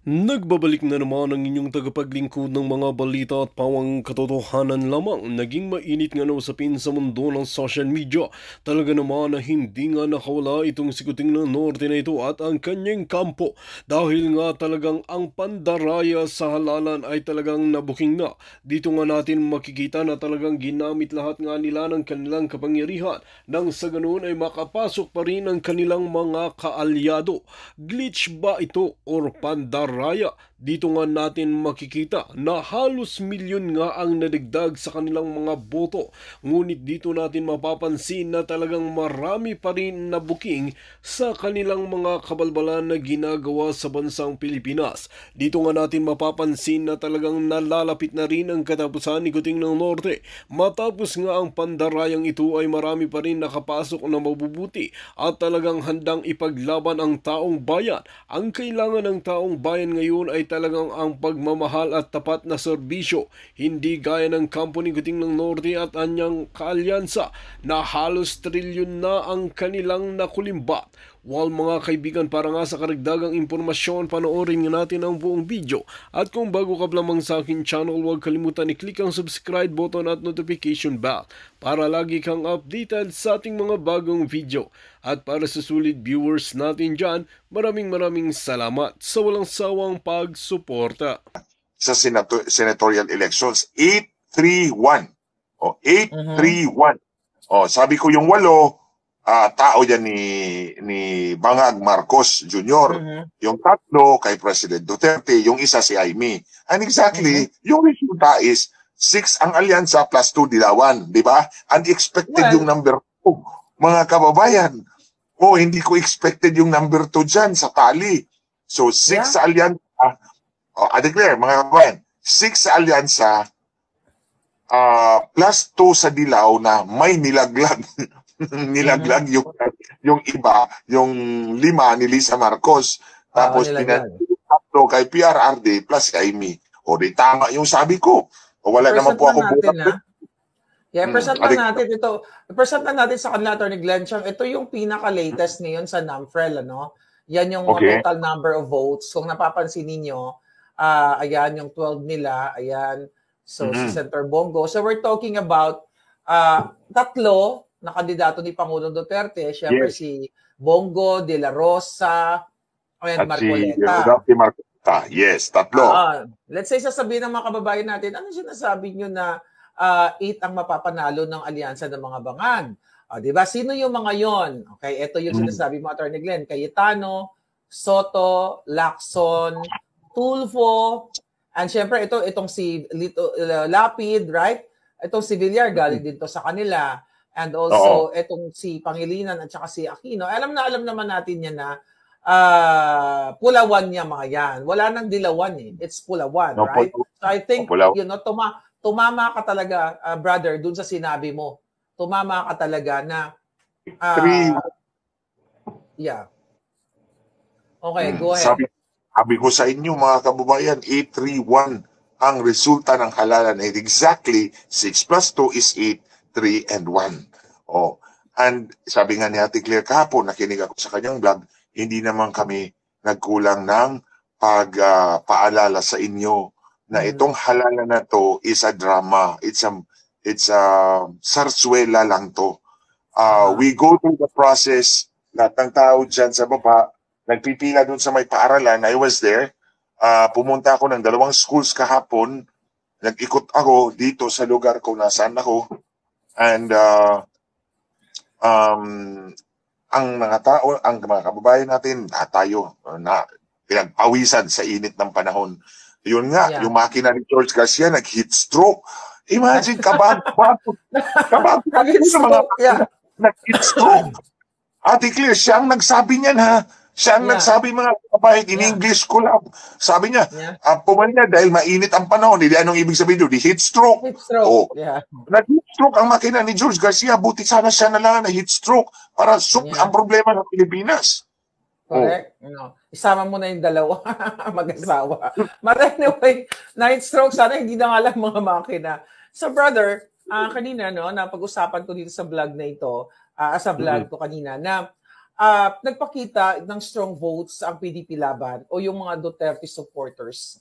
Nagbabalik na naman ang inyong tagapaglingkod ng mga balita at pawang katotohanan lamang. Naging mainit nga na usapin sa mundo ng social media. Talaga naman na hindi nga nakawala itong sikuting ng norte na ito at ang kanyang kampo. Dahil nga talagang ang pandaraya sa halalan ay talagang nabuking na. Dito nga natin makikita na talagang ginamit lahat nga nila ng kanilang kapangyarihan. Nang sa ganoon ay makapasok pa rin ang kanilang mga kaalyado. Glitch ba ito or pandaraya? Dito nga natin makikita na halos milyon nga ang nadigdag sa kanilang mga boto. Ngunit dito natin mapapansin na talagang marami pa rin na booking sa kanilang mga kabalbalan na ginagawa sa bansang Pilipinas. Dito nga natin mapapansin na talagang nalalapit na rin ang katapusan ni Kuting ng Norte. Matapos nga ang pandarayang ito ay marami pa rin nakapasok na mabubuti at talagang handang ipaglaban ang taong bayan. Ang kailangan ng taong bayan ngayon ay talagang ang pagmamahal at tapat na serbisyo, hindi gaya ng kampo ni Kuting ng Norte at anyang kaalyansa na halos trilyon na ang kanilang nakulimbat. Well mga kaibigan, para nga sa karagdagang impormasyon, panoorin nga natin ang buong video. At kung bago ka lamang sa akin channel, huwag kalimutan i-click ang subscribe button at notification bell para lagi kang updated sa ating mga bagong video. At para sa sulit viewers natin dyan, maraming salamat sa walang sawang pagsuporta. Sa senatorial elections, 831. O, 831. O, sabi ko yung 8, tao yan ni Bangag Marcos Jr. Yung 3 kay President Duterte, yung isa si Jaime. And exactly, yung resulta is 6 ang alyansa plus 2 dilawan, di ba? Unexpected yung number 2, mga kababayan. Hindi ko expected yung number 2 dyan sa tali. So 6 sa alyansa, I declare, mga kababayan, 6 sa alyansa, plus 2 sa dilaw na may nilaglag. Nilaglag yung iba, yung 5 ni Lisa Marcos. Tapos pinatlo kay PRRD plus kay Jaime. Di tama yung sabi ko. Wala naman po ako bukas. Present lang natin ito. Present lang natin sa kanila, Atty. Glenn Chang. Ito yung pinaka-latest ngayon sa NAMFREL, ano? Yan yung total number of votes. Kung napapansin ninyo, ayan yung 12 nila, ayan. So si Senator Bongo. So we're talking about 3 na kandidato ni Pangulong Duterte. Siyempre si Bongo, De La Rosa, and Marcoleta. Si Marcoleta. Yes, 3. Let's say sasabihin ng mga kababayan natin, ano sinasabi nyo na 8 ang mapapanalo ng alyansa ng mga Bangag? Diba? Sino yung mga yon? Okay, ito yung sinasabi mo, Atty. Glenn. Cayetano, Soto, Lacson, Tulfo, and syempre itong si Lapid, right? Itong si Villar, galing din to sa kanila. And also, itong si Pangilinan at saka si Aquino. Alam naman natin yan na pulawan niya mga yan. Wala nang dilawan eh. It's pulawan, right? So I think, tumama ka talaga, brother, dun sa sinabi mo. Tumama ka talaga na... Okay, go ahead. Sabi ko sa inyo, mga kababayan, 831 ang resulta ng halalan. And exactly, 6 plus 2 is 8. 3 and 1. And sabi nga ni Ate Claire kahapon, nakinig ako sa kanyang vlog, hindi naman kami nagkulang ng pagpaalala sa inyo na itong halalan na to is a drama. It's a sarsuela lang to. We go through the process, lahat ng tao dyan sa baba, nagpipila dun sa may paaralan. I was there. Pumunta ako ng 2 schools kahapon. Nag-ikot ako dito sa lugar ko nasaan ako. And ang mga tao, ang mga kababayan natin, tayo na pinagpawisan sa init ng panahon. Yun nga, yung makina ni George Garcia nag-heat stroke. Imagine, kabag-heat stroke. Ate Claire, siya ang nagsabi niyan, ha? Siya ang nagsabi, mga kababayan, in English ko lang. Sabi niya, pumalya dahil mainit ang panahon. Hindi anong ibig sabihin doon? Di heat stroke. Nag-heat stroke ang makina ni George Garcia. Buti sana siya na lang na heat stroke para ang problema ng Pilipinas. Correct. Isama mo na yung 2 mag-asawa. But anyway, na heat stroke, sana hindi na nga lang mga makina. So brother, kanina napag-usapan ko dito sa vlog na ito, sa vlog ko kanina, na nagpakita ng strong votes ang PDP laban o yung mga Duterte supporters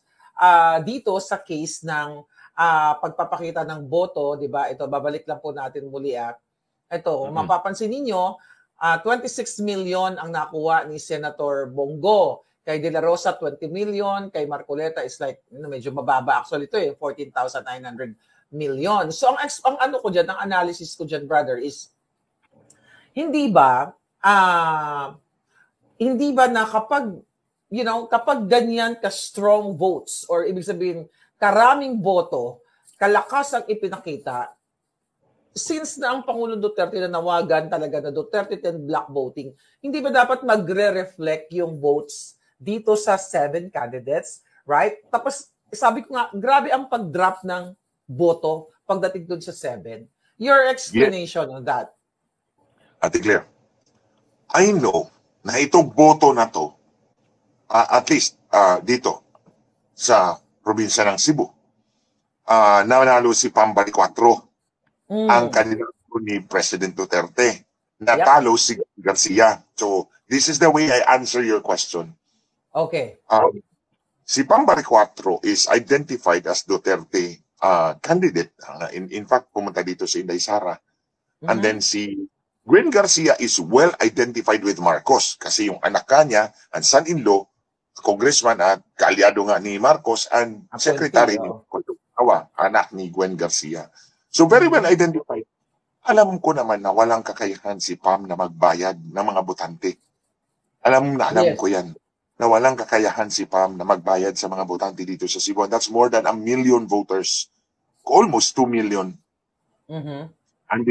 dito sa case ng pagpapakita ng boto, 'di ba? Ito babalik lang po natin muli Ito, mapapansin ninyo, 26 million ang nakuha ni Senator Bongo. Kay De La Rosa 20 million, kay Marcoleta is like medyo mababa actually ito 14,900 million. So ang ano ko diyan, ang analysis ko diyan, brother, is hindi ba na kapag ganyan ka strong votes or ibig sabihin karaming boto, kalakas ang ipinakita, since na ang Pangulong Duterte na nawagan talaga na Duterte 10 block voting, hindi ba dapat magre-reflect yung votes dito sa 7 candidates, right? Tapos sabi ko nga, grabe ang pag-drop ng boto pagdating doon sa 7. Your explanation on that? Ate Claire, I know na itong boto na to, at least dito sa probinsya ng Cebu, nanalo si Pambari 4, ang kandidato ni President Duterte. Natalo si Garcia. So, this is the way I answer your question. Okay. Si Pambari 4 is identified as Duterte candidate. In fact, pumunta dito si Inday Sara. And then si Gwen Garcia is well identified with Marcos kasi yung anak niya, ang son-in-law, congressman at kaalyado nga ni Marcos, and secretary ni Awa, anak ni Gwen Garcia. So very well identified. Alam ko naman na walang kakayahan si Pam na magbayad ng mga botante. Alam ko yan. Na walang kakayahan si Pam na magbayad sa mga botante dito sa Cebu. And that's more than 1 million voters. Almost 2 million. And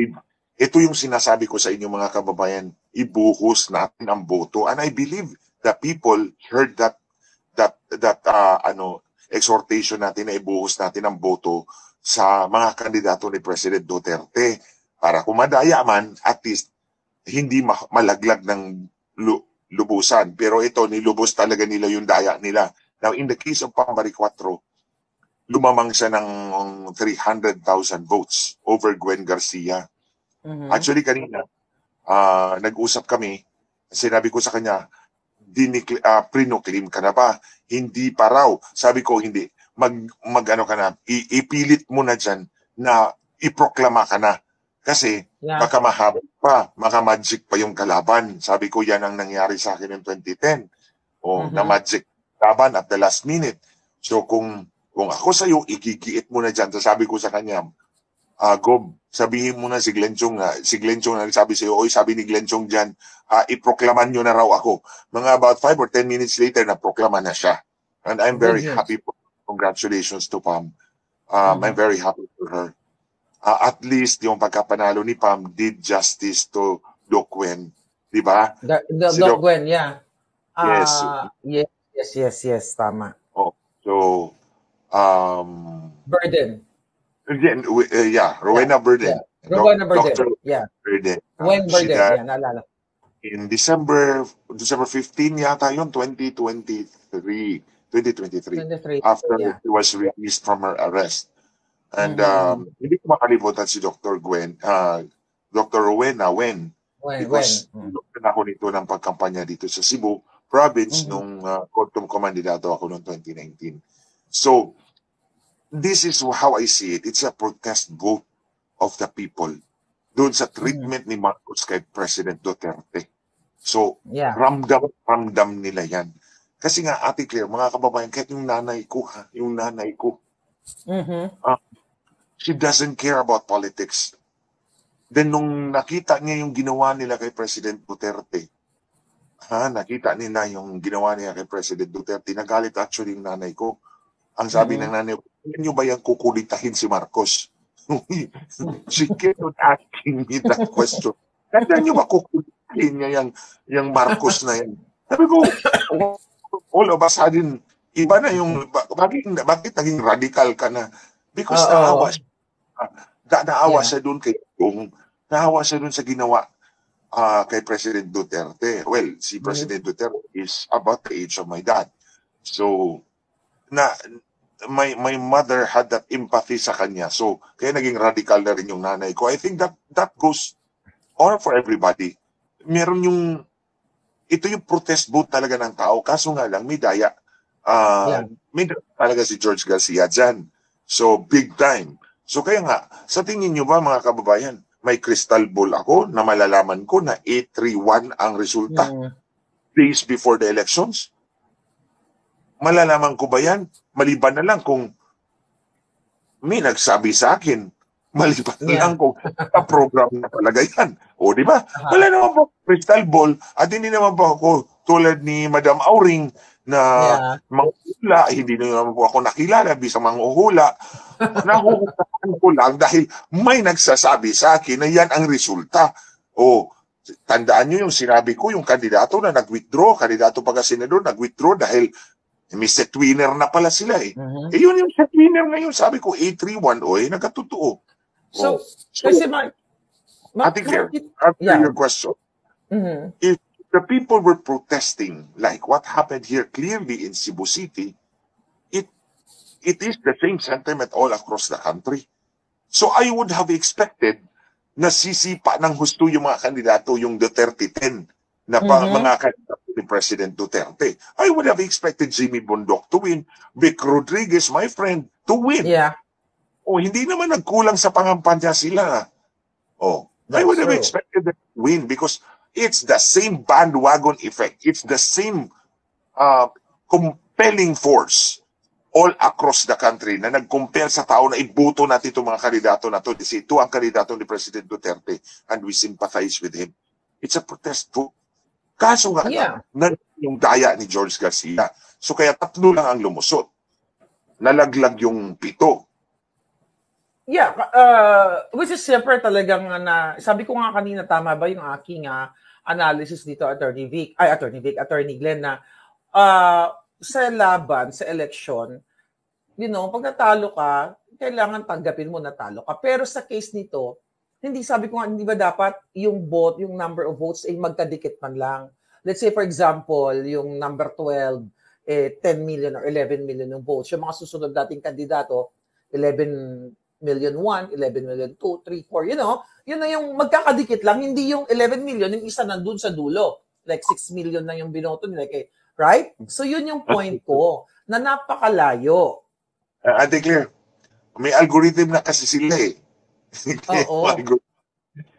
ito yung sinasabi ko sa inyo mga kababayan, ibuhos natin ang boto. And I believe the people heard that exhortation natin na ibuhos natin ang boto sa mga kandidato ni President Duterte para kumadaya man, at least hindi malaglag ng lubusan. Pero ito, nilubos talaga nila yung daya nila. Now, in the case of Pambari 4, lumamang siya ng 300,000 votes over Gwen Garcia. Actually, kanina, nag-usap kami, sinabi ko sa kanya, pre-claim ka na ba? Hindi pa raw. Sabi ko, hindi. Mag-ano ka na, ipilit mo na dyan na iproklama ka na. Kasi baka mahaba pa, baka magic pa yung kalaban. Sabi ko, yan ang nangyari sa akin in 2010. Na magic laban at the last minute. So kung ako sa'yo, igigiit mo na dyan. So sabi ko sa kanya, Gob, sabihin mo na si Glenn Chong na sabi sa'yo, oy, sabi ni Glenn Chong dyan, iproklaman nyo na raw ako. Mga about 5 or 10 minutes later, naproklama na siya. And I'm very happy po. Congratulations to Pam. I'm very happy for her. At least yung pagkapanalo ni Pam did justice to Doc Gwen. Di ba? Si Doc Gwen, yeah. Yes. Yes, tama. Oh, so, Burden. Rowena Burden. Rowena Burden, Burden. Gwen Burden, naalala. In December 15 yata yun, 2023. After he was released from her arrest. And hindi ko makalimutan si Dr. Gwen, Dr. Rowena Wen. Because ako nito ng pagkampanya dito sa Cebu province nung kandidato ako noong 2019. So, this is how I see it. It's a protest vote of the people doon sa treatment ni Marcos kay President Duterte. So, ramdam nila yan. Kasi nga, Ate Claire, mga kababayan, kahit yung nanay ko, she doesn't care about politics. Then nung nakita niya yung ginawa nila kay President Duterte, nagalit actually yung nanay ko. Ang sabi ng nanay ko, nyo ba yung kukulitahin si Marcos? She kept on asking me that question. Kaya nyo ba kukulitahin niya yung Marcos na yan? Sabi ko, all of a sudden, iba na yung, bakit naging radical ka na? Because naawa siya doon naawa siya doon sa ginawa kay President Duterte. Well, si President Duterte is about the age of my dad. So, my mother had that empathy sa kanya. So, kaya naging radical na rin yung nanay ko. I think that goes on for everybody. Meron yung ito yung protest vote talaga ng tao. Kaso nga lang, may daya. Yeah. May daya talaga si George Garcia dyan. So, big time. So, kaya nga, sa tingin nyo ba mga kababayan, may crystal ball ako na malalaman ko na 831 ang resulta days before the elections? Malalaman ko ba yan? Maliban na lang kung may nagsabi sa akin, maliban na lang kung program na talaga yan. O, di ba? Wala naman po crystal ball at hindi naman po ako tulad ni Madam Auring na manguhula, hindi naman po ako nakilala bisang manguhula. Nahuhulaan ko lang dahil may nagsasabi sa akin na yan ang resulta. O, tandaan nyo yung sinabi ko, yung kandidato na nag-withdraw, kandidato pagka-senador nag-withdraw dahil may set winner na pala sila eh. Eh yun yung set winner ngayon. Sabi ko, 831, nagkatotoo. So kasi Ate Claire, answer your question. If the people were protesting like what happened here clearly in Cebu City, it is the same sentiment all across the country. So I would have expected na sisipa ng husto yung mga kandidato, yung Duterte 10 na mga kandidato ni President Duterte. I would have expected Jimmy Bondoc to win, Vic Rodriguez, my friend, to win. Yeah. Hindi naman nagkulang sa pangampanya sila. I would have expected them to win because it's the same bandwagon effect. It's the same compelling force all across the country na nag-compel sa tao na iboto natin itong mga kandidato na to. Ito ang kandidato ni President Duterte and we sympathize with him. It's a protest vote. Kaso nga lang, yung daya ni George Garcia. So kaya 3 lang ang lumusot. Nalaglag yung 7. Yeah, which is siyempre talagang sabi ko nga kanina, tama ba yung aking analysis dito, Attorney Glenn, na sa laban, sa election, pag natalo ka, kailangan tanggapin mo natalo ka. Pero sa case nito, sabi ko nga, hindi ba dapat yung number of votes ay magkadikit man lang? Let's say, for example, yung number 12, 10 million or 11 million yung votes. Yung mga susunod dating kandidato, 11 million 1, 11 million 2, 3, 4, yun na yung magkakadikit lang, hindi yung 11 million, yung isa nandun sa dulo. Like 6 million na yung binoto nila. Right? So yun yung point ko, na napakalayo. Ate Claire, may algorithm na kasi sila eh. Oo.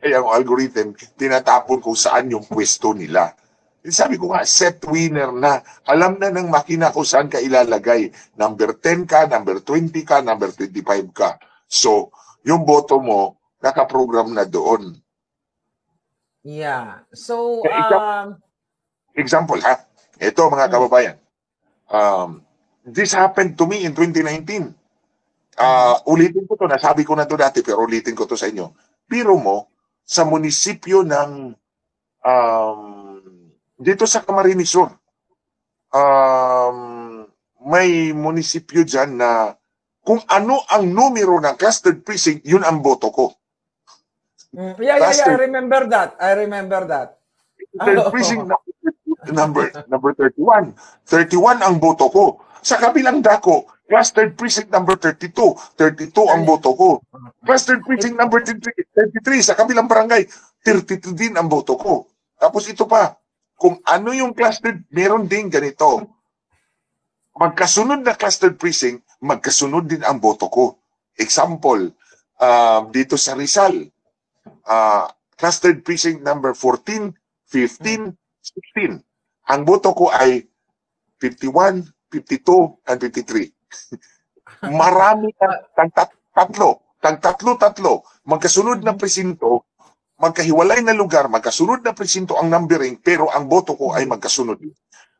Kaya ang algorithm, tinatapon kung saan yung pwesto nila. Sabi ko nga, set winner na. Alam na ng makina kung saan ka ilalagay. Number 10 ka, number 20 ka, number 25 ka. So, yung boto mo, nakaprogram na doon. Yeah. So, example ha. Ito mga kababayan. This happened to me in 2019. Ulitin ko to, nasabi ko na to dati, pero ulitin ko to sa inyo. Biro mo, sa munisipyo ng dito sa Camarines Sur, may munisipyo dyan na kung ano ang numero ng clustered precinct, yun ang boto ko. Yeah, I remember that. Clustered precinct number 31. 31 ang boto ko. Sa kabilang dako, clustered precinct number 32. 32 ang boto ko. Clustered precinct number 33 sa kabilang barangay, 32 din ang boto ko. Tapos ito pa, kung ano yung clustered, meron din ganito. Magkasunod na clustered precinct, magkasunod din ang boto ko. Example, dito sa Rizal, clustered precinct number 14, 15, 16. Ang boto ko ay 51, 52, and 53. Marami tatlo. Magkasunod na presinto, magkahiwalay na lugar, magkasunod na presinto ang numbering, pero ang boto ko ay magkasunod.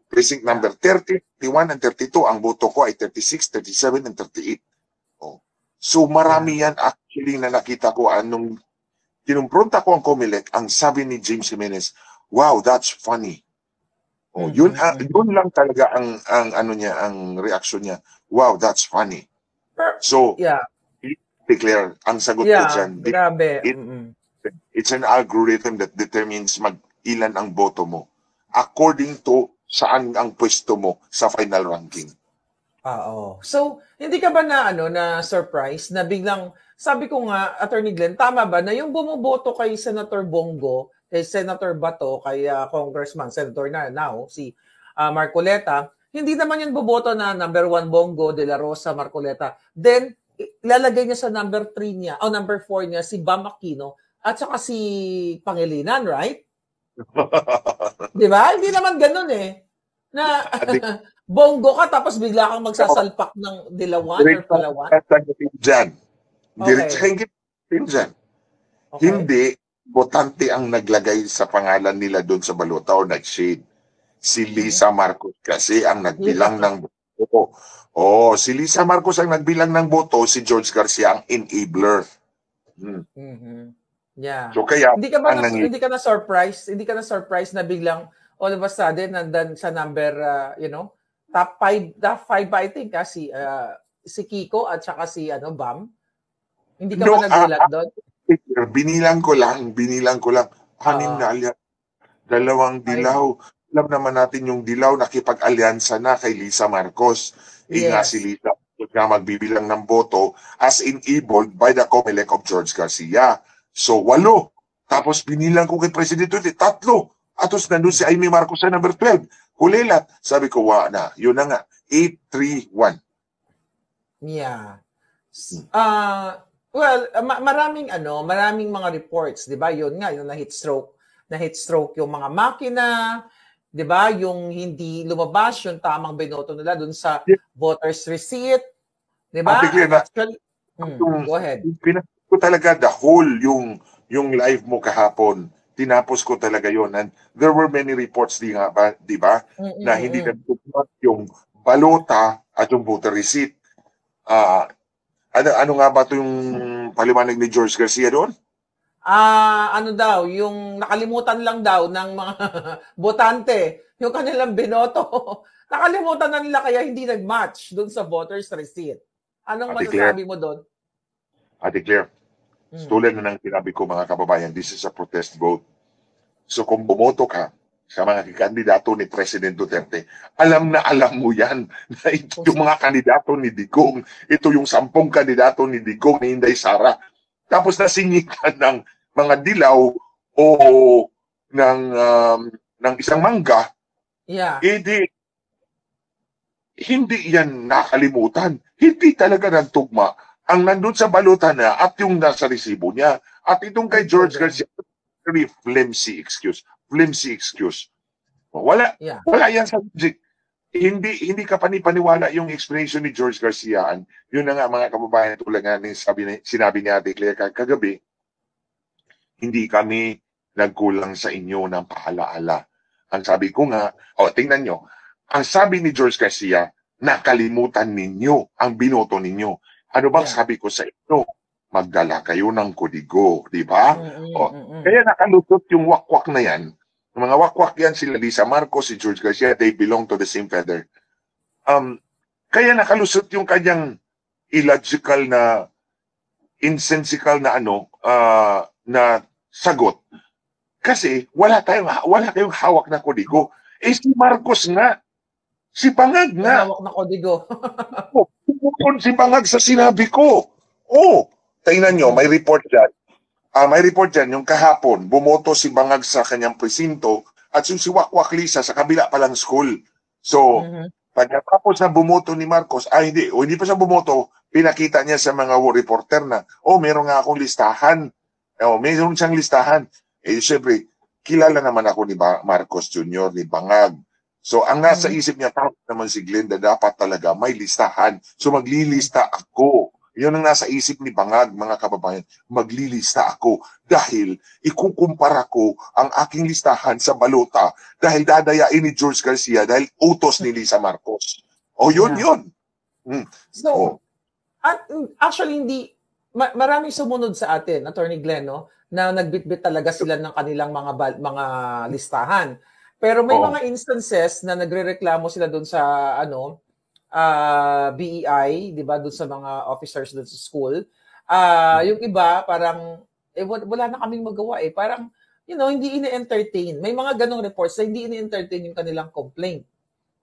Precinct number 30, 31, and 32, ang boto ko ay 36, 37, and 38. So marami yan actually na nakita ko anong kinumpronta ko ang COMELEC, ang sabi ni James Jimenez, wow, that's funny. Yun lang talaga ang reaction niya. Wow, that's funny. So, declare, ang sagot ko dyan, it's an algorithm that determines ilan ang boto mo according to saan ang pwesto mo sa final ranking. So, hindi ka ba na surprise na biglang, sabi ko nga, Attorney Glenn, tama ba na yung bumoboto kay Senator Bongo, kay Senator Bato, kay Congressman, Senator na now, si Marcoleta, hindi naman yun boboto na number 1 Bongo, De La Rosa, Marcoleta. Then, ilalagay niya sa number 3 niya, o number 4 niya, si Bam Aquino, at saka si Pangilinan, right? Di ba? Hindi naman ganun eh. Na Bongo ka tapos bigla kang magsasalpak ng dilawan or palawan. Dyan. Direct Okay. dyan. Okay. Hindi, botante ang naglagay sa pangalan nila doon sa balota o nag-shade. Si Lisa Marcos kasi ang nagbilang ng boto. Si Lisa Marcos ang nagbilang ng boto, si George Garcia ang enabler. Yeah. So kaya Hindi ka ba ang hindi ka na surprise? Hindi ka na surprise na biglang all of a sudden nandan sa number top 5 ba I think si Kiko at saka si Bam? Hindi ka ba nagulat doon? Binilang ko lang. Anim na alyan. 2 dilaw. Alam naman natin yung dilaw nakipag-alyansa na kay Lisa Marcos. Nga si Lisa nga magbibilang ng boto as enabled by the COMELEC of George Garcia. So, 8. Tapos binilang ko kay Presidente 3. Atos nandun si Amy Marcos sa number 12. Kulilat. Sabi ko, na. Yun na nga. 8-3-1. Yeah. Well, maraming mga reports, 'di ba? Yun nga, yung na heat stroke yung mga makina, 'di ba? Yung hindi lumabas yung tamang binoto nila dun sa voters receipt, 'di ba? Actually, go ahead. Pinapos ko talaga the whole yung live mo kahapon. Tinapos ko talaga yon, and there were many reports di ba? Na hindi nagtutupad yung balota at yung voter receipt. Ano nga ba ito yung paliwanag ni George Garcia doon? Yung nakalimutan lang daw ng mga botante, yung kanilang binoto. Nakalimutan na nila kaya hindi nag-match doon sa voters receipt. Anong masasabi mo doon? Ate Claire, tulad na ng sinabi ko mga kababayan, this is a protest vote. So kung bumoto ka sa mga kandidato ni President Duterte, alam mo yan na ito yung mga kandidato ni Digong, ito yung 10 kandidato ni Digong ni Inday Sara. Tapos nasingikan ng mga dilaw o ng isang mangga, hindi yan nakalimutan. Hindi talaga nagtugma ang nandun sa balota na at yung nasa resibo niya. At itong kay George Garcia, very flimsy excuse. Wala yan sa logic. Hindi ka panipaniwala yung explanation ni George Garcia. Yun na nga mga kababayan, tulad nga sinabi ni Ate Claire kagabi, hindi kami nagkulang sa inyo ng paalaala. Ang sabi ko nga, tingnan nyo, ang sabi ni George Garcia, nakalimutan ninyo ang binoto ninyo. Ano bang sabi ko sa inyo? Magdala kayo ng kodigo, di ba? Kaya nakalusot yung wakwak na yan. Yung mga wakwak yan, sila Lisa Marcos, si George Garcia, they belong to the same feather. Kaya nakalusot yung kanyang illogical na, insensical na na sagot. Kasi wala kayong hawak na kodigo. Si Marcos nga, si Bangag nga. Hawak na kodigo. Si Bangag sa sinabi ko. Tingnan nyo, may report dyan. May report dyan, yung kahapon, bumoto si Bangag sa kanyang presinto at yung si Wakwak Lisa sa kabila palang school. So, pagkatapos na bumoto ni Marcos, hindi pa siya bumoto, pinakita niya sa mga reporter na, meron nga akong listahan. Meron siyang listahan. Siyempre, kilala naman ako ni Marcos Jr., ni Bangag. So, ang nasa isip niya, tama naman si Glenda, dapat talaga may listahan. So, maglilista ako. Yun ang nasa isip ni Bangag, mga kababayan. Maglilista ako dahil ikukumpara ko ang aking listahan sa balota dahil dadayain ni George Garcia dahil utos ni Lisa Marcos. Yun. So, actually, maraming sumunod sa atin, Attorney Glenn, na nagbitbit talaga sila ng kanilang mga listahan. Pero may mga instances na nagrereklamo sila doon sa BEI, 'di ba, doon sa mga officers doon sa school. Yung iba parang wala na kaming magawa Parang hindi ini-entertain. May mga ganong reports na hindi ini-entertain yung kanilang complaint.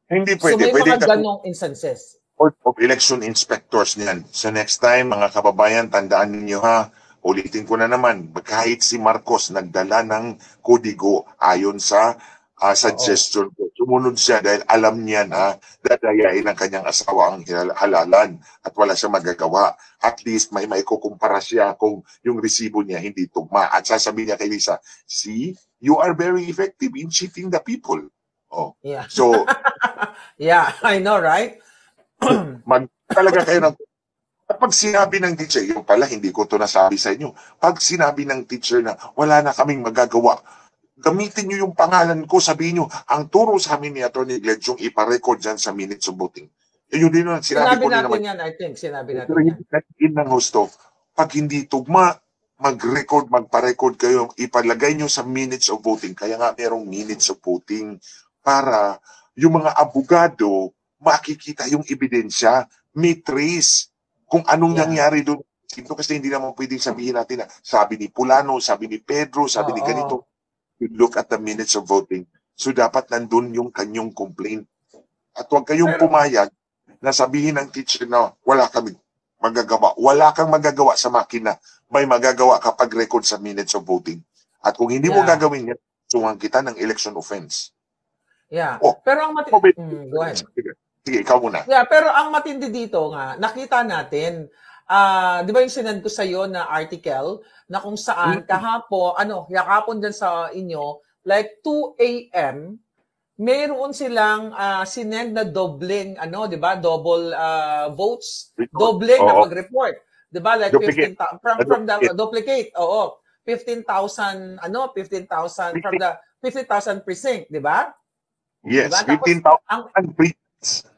Hindi pwede. So may mga ganong instances. Board of Election Inspectors niyan. So next time, mga kababayan, tandaan ninyo ha, ulitin ko na naman, kahit si Marcos nagdala ng kodigo ayon sa suggestion ko. Sumunod siya dahil alam niya na dadayain ng kanyang asawa ang halalan at wala siya magagawa. At least may maikukumpara siya kung yung resibo niya hindi tugma. At sasabihin niya kay Lisa, see, you are very effective in cheating the people. Oh. Yeah. So, yeah, I know, right? talaga kayo ng pag sinabi ng teacher, yung pala hindi ko to nasabi sa inyo, pag sinabi ng teacher na wala na kaming magagawa, gamitin nyo yung pangalan ko, sabihin nyo, ang turo sa amin ni Atty. Glenn yung iparecord dyan sa minutes of voting. Yun din naman, sinabi ko natin naman. yan, I think, sinabi natin Pero yan. hindi ng gusto, pag hindi tugma, mag-record, magpa-record kayo, ipalagay nyo sa minutes of voting. Kaya nga merong minutes of voting para yung mga abogado makikita yung ebidensya, may trace kung anong nangyari doon. Kasi hindi naman pwedeng sabihin natin na sabi ni Pulano, sabi ni Pedro, sabi ni ganito. You look at the minutes of voting. So dapat nandun yung kanyang complaint. At huwag kayong pumayag na sabihin ng teacher na wala kami magagawa. Wala kang magagawa sa makina. May magagawa kapag record sa minutes of voting. At kung hindi mo gagawin yan, sungan kita ng election offense. Yeah. Oh, pero ang go ahead. Sige, ikaw muna. Yeah, pero ang matindi dito nga, nakita natin, di ba yung sinend ko sa iyo na article na kung saan kahapon dyan sa inyo, like 2 a.m., mayroon silang sinend na doubling, di ba? Double votes, doubling na pag-report. Di ba? Like 15,000 from the duplicate. 15,000 from the 50,000 precinct, di ba? Yes, diba? 15,000 precincts.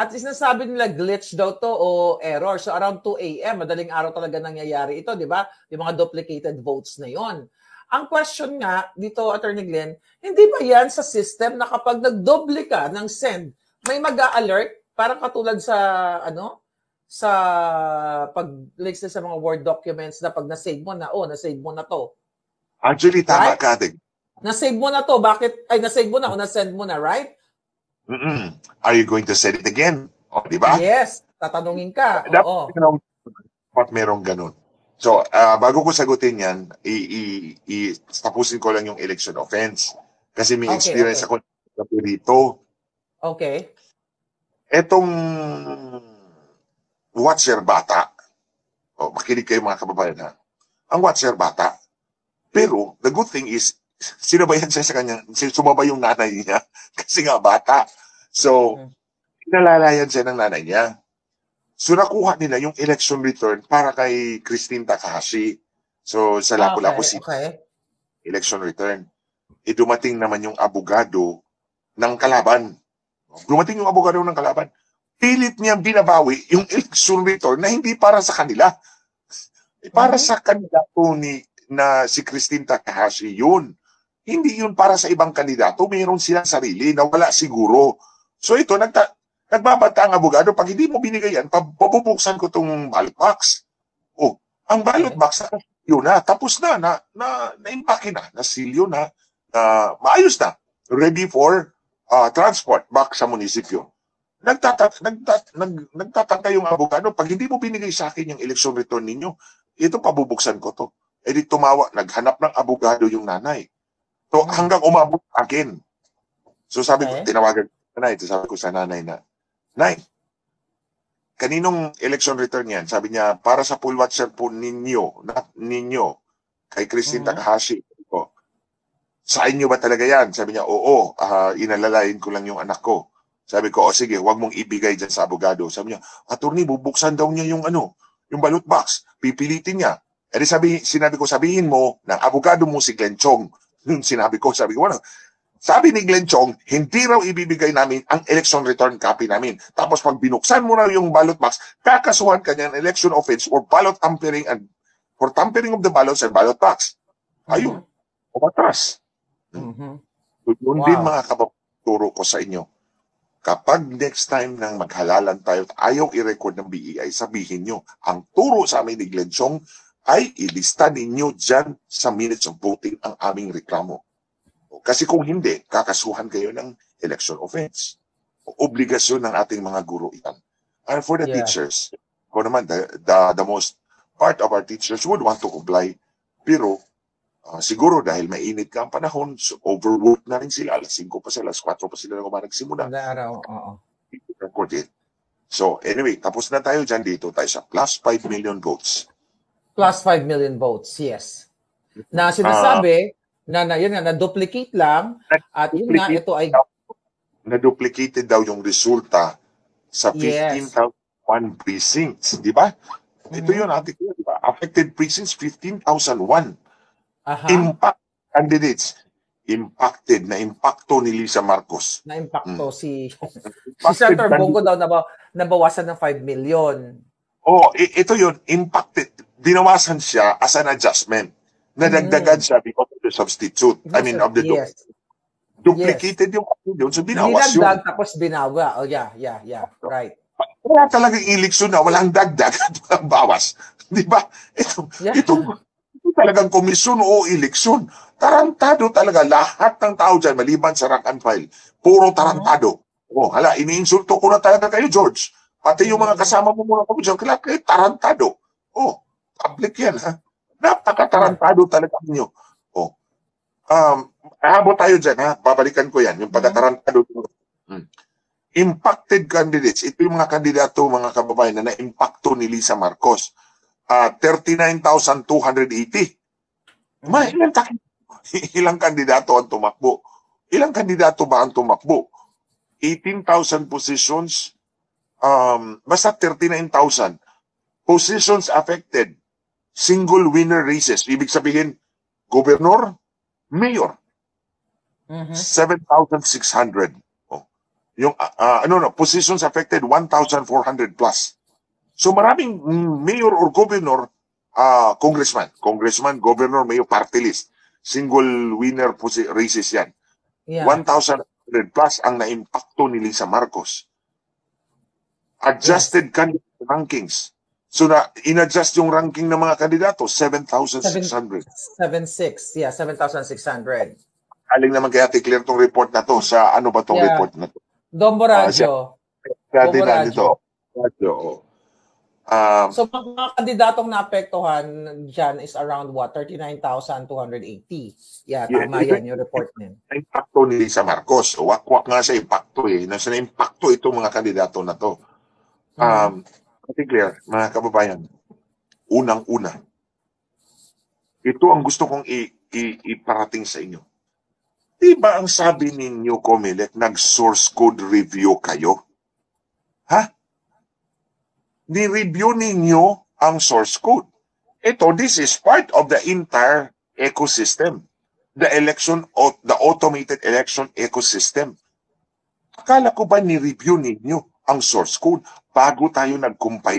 At sinasabi nila glitch daw to o error. So around 2 a.m., madaling araw talaga nangyayari ito, di ba? Yung mga duplicated votes na yon. Ang question nga dito, Attorney Glenn, hindi ba yan sa system na kapag nagdoble ka ng send, may mag-a-alert? Parang katulad sa, sa pag-links sa mga Word documents na pag na-save mo na, na-save mo na to. Actually, tama ka, Tig. Na-save mo na to, bakit? Ay, na-save mo na o na-send mo na, right? Are you going to send it again? O, di ba? Yes, tatanungin ka. Dapat merong ganun. So, bago ko sagutin yan, tapusin ko lang yung election offense. Kasi may experience ako dito. Okay. Etong watcher bata, makinig kayo mga kababayan ha, ang watcher bata, pero the good thing is, sinabayan siya sa kanya, sumabay yung nanay niya, kasi nga bata. So, pinalalayan siya ng nanay niya. So, nakuha nila yung election return para kay Christine Takahashi. So, sa Lapu-Lapu City. Election return. Dumating naman yung abogado ng kalaban. Dumating yung abogado ng kalaban. Pilit niyang binabawi yung election return na hindi para sa kanila. Para sa kandidato na si Christine Takahashi yun. Hindi yun para sa ibang kandidato. Mayroon silang sarili na wala siguro. So ito, nagbabanta ang abogado, pag hindi mo binigay yan, pabubuksan ko itong ballot box. Ang ballot box, yun na, tapos na-impake na, nasilyo na, maayos na, ready for transport back sa munisipyo. Nagtataka yung abogado, pag hindi mo binigay sa akin yung election return ninyo, ito pabubuksan ko to. Di tumawa, naghanap ng abogado yung nanay. So hanggang umabot akin. So sabi ko, tinawagan ko nanay, sabi ko sa nanay na, Nay, kaninong election return yan? Sabi niya, para sa poll watcher po ninyo, kay Christine Takahashi. Sa inyo ba talaga yan? Sabi niya, oo, inalalayan ko lang yung anak ko. Sabi ko, sige, huwag mong ibigay dyan sa abogado. Sabi niya, attorney, bubuksan daw niya yung ballot box. Pipilitin niya. Sinabi ko, sabihin mo ng abogado mo si Glenn Chong. Sabi ko, sabi ni Glenn Chong, hindi raw ibibigay namin ang election return copy namin. Tapos pag binuksan mo na yung ballot box, kakasuhan ka niya ng election offense for ballot tampering and for tampering of the ballots and ballot box. Ayun, umatras. Yun din mga kapaturo ko sa inyo. Kapag next time nang maghalalan tayo at ayaw i-record ng BEI, sabihin nyo, ang turo sa amin ni Glenn Chong ay ilista ninyo dyan sa minutes of voting ang aming reklamo. Kasi kung hindi, kakasuhan kayo ng election offense. Obligasyon ng ating mga guro yan. And for the teachers, ko naman, the most part of our teachers would want to comply. Pero siguro dahil mainit ka ang panahon, so overworked na rin sila. Alas 5 pa sila, alas 4 pa sila na nagsimula. Kada araw, oo. Record it. So anyway, tapos na tayo dyan dito. Tayo sa plus 5 million votes. Plus 5 million votes, yes. Na sinasabi yun nga, na-duplicate lang at yun nga, ito ay na-duplicated daw yung resulta sa 15,001 precincts, di ba? Ito yun, article, di ba? Affected precincts, 15,001. Impact candidates, impacted, na impacto ni Lisa Marcos. Na-impacto si Senator Bongo daw nabawasan ng 5 million. Oh, ito yun, impacted. Binawasan siya as an adjustment. Nadagdagan siya because of the substitute. I mean, of the duplicated yung yun. So, binawas yun. Dinagdag tapos binawa. Oh, yeah. Right. Wala talagang eleksyon na walang dagdag at walang bawas. Di ba? Ito talagang komisyon o eleksyon. Tarantado talaga. Lahat ng tao dyan, maliban sa rank and file, puro tarantado. Oh, hala, iniinsulto ko na talaga kayo, George. Pati yung mga kasama mo muna komisyon, kaya kayo tarantado. Oh, public yan, ha? Napaka-tarantado talaga ninyo. Oh. Aabot tayo dyan, ha? Babalikan ko yan, yung pagkatarantado. Impacted candidates. Ito yung mga kandidato, mga kababayan, na na-impacto ni Lisa Marcos. 39,280. Ilang kandidato ang tumakbo? Ilang kandidato ba ang tumakbo? 18,000 positions, basta 39,000. Positions affected. Single winner races. Ibig sabihin, gobernador, mayor. 7,600. Oh. Yung, positions affected, 1,400 plus. So maraming mayor or governor, congressman, governor, mayor, party list. Single winner races yan. Yeah. 1,100 plus ang na-impacto ni Lisa Marcos. Adjusted candidate rankings. So in-adjust yung ranking ng mga kandidato, 7,600. 7,600. Aling naman kaya declare tong report na to sa ano ba tong report na to? Dombo Radio. Dombo Radio. So mga kandidatong naapektuhan dyan is around what? 39,280. Yeah, tama yan yung report niya. Impacto ni Lisa Marcos. Wakwak nga sa impacto eh. Nasa na-impacto itong mga kandidato na to. Clear, mga kababayan, unang-una, ito ang gusto kong iparating sa inyo. Diba ang sabi ninyo, Comelec, nag-source code review kayo? Ha? Ni-review ninyo ang source code. This is part of the entire ecosystem. The automated election ecosystem. Akala ko ba ni-review ninyo ang source code bago tayo nag-compile?